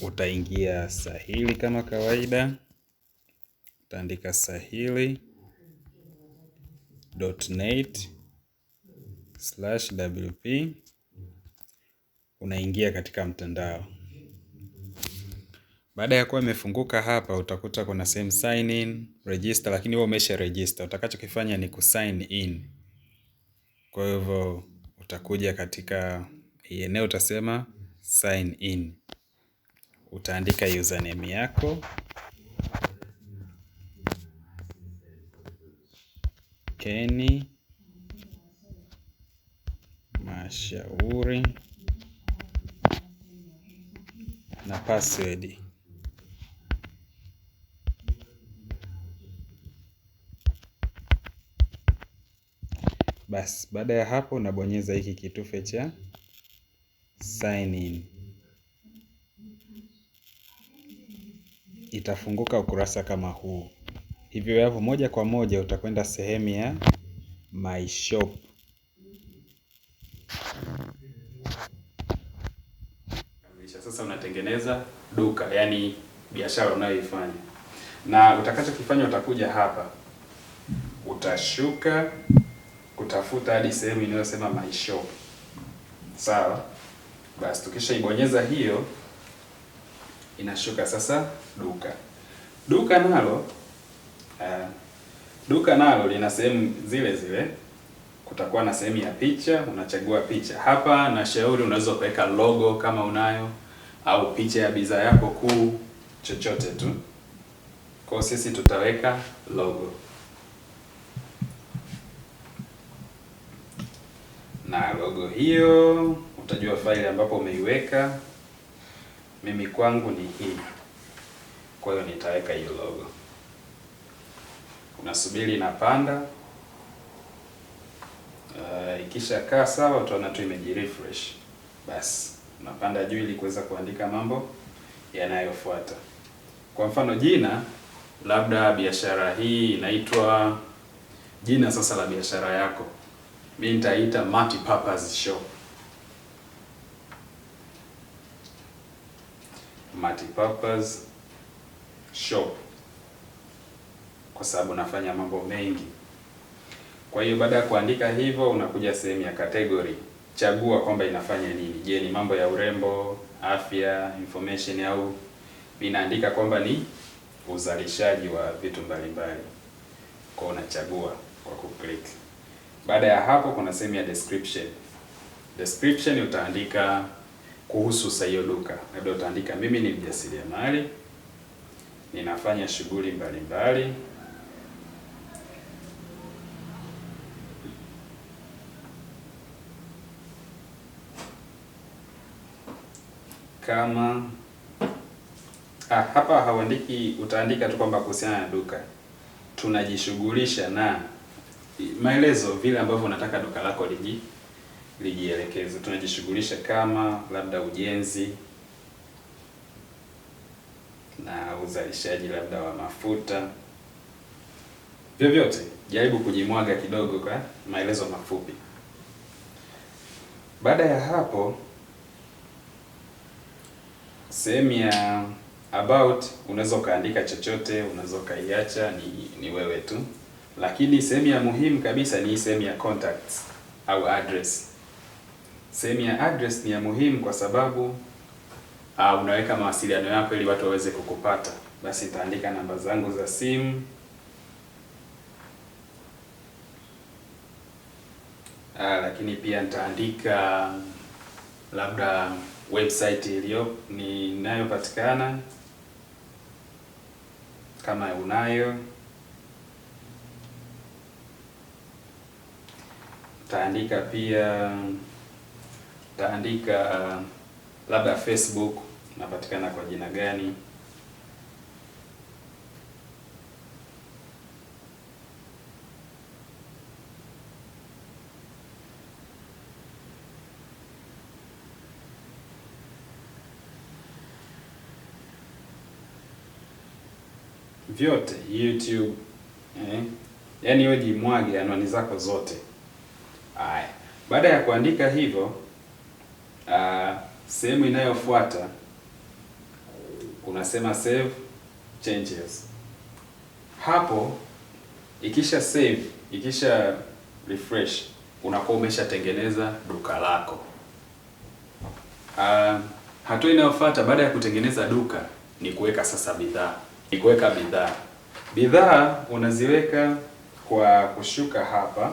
utaingia Sahili kama kawaida, utaandika sahili.net/wp, unaingia katika mtandao. Baada ya kuwa imefunguka hapa, utakuta kuna same sign in, register, lakini wewe umesha register. Utakachokifanya ni kusign in. Kwa hivyo utakuja katika eneo utasema sign in. Utaandika username yako, Kenny Mashauri, na password. Basi, baada ya hapo unabonyeza hiki kitufe cha sign in. Itafunguka ukurasa kama huu. Hivyo hapo moja kwa moja utakwenda sehemu ya My Shop. Sasa unatengeneza duka, yani biashara unayoifanya. Na utakachokifanya utakuja hapa. Utashuka kutafuta hadi sehemu inayosema My Shop. Sawa? Basi tukishaibonyeza hiyo inashuka sasa duka. Duka nalo lina sehemu zile zile. Kutakuwa na sehemu ya picha, unachagua picha. Hapa na shauri unaweza kuweka logo kama unayo, au picha ya bidhaa yako kuu, chochote tu. Kwa sisi tutaweka logo. Na logo hiyo utajua faili ambapo umeiweka. Mimi kwangu ni hii. Kwa hiyo nitaweka hiyo logo. Unasubiri inapanda. Ikisha kaa sawa utaona tu imejirefresh. Basi unapanda juu ili kuweza kuandika mambo yanayofuata. Kwa mfano jina, labda biashara hii inaitwa, jina sasa la biashara yako mimi nitaita Multipurpose Shop. Multipurpose Shop, kwa sababu nafanya mambo mengi. Kwa hiyo baada ya kuandika hivyo unakuja sehemu ya category. Chagua kwamba inafanya nini. Je, ni mambo ya urembo, afya, information, au ninaandika kwamba ni uzalishaji wa vitu mbalimbali. Kwa unachagua kwa kuclick. Baada ya hapo kuna sehemu ya description. Description utaandika kuhusu sasa hiyo duka. Labda utaandika mimi ni mjasiriamali, ninafanya shughuli mbalimbali. Kama hapa hauandiki, utaandika tu kwamba kuhusiana na duka. Tunajishughulisha na maelezo vile ambavyo unataka duka lako lijielekeze. Tunajishughulisha kama labda ujenzi na uzalishaji labda wa mafuta. Vyovyote, jaribu kujimwaga kidogo kwa maelezo mafupi. Baada ya hapo sehemu ya about unaweza ukaandika chochote, unaweza ukaiacha, ni wewe tu. Lakini sehemu ya muhimu kabisa ni sehemu ya contacts au address. Sehemu ya address ni ya muhimu kwa sababu unaweka mawasiliano yako ili watu waweze kukupata. Basi nitaandika namba zangu za simu. Lakini pia nitaandika labda website ninayopatikana kama unayo. Taandika pia, labda Facebook napatikana kwa jina gani. Vyote YouTube, yaani wewe jimwage anwani zako zote. Haya, baada ya kuandika hivyo, sehemu inayofuata unasema save changes. Hapo ikisha save, ikisha refresh, unakuwa umeshatengeneza duka lako. Hatua inayofuata baada ya kutengeneza duka ni kuweka sasa bidhaa. Bidhaa unaziweka kwa kushuka hapa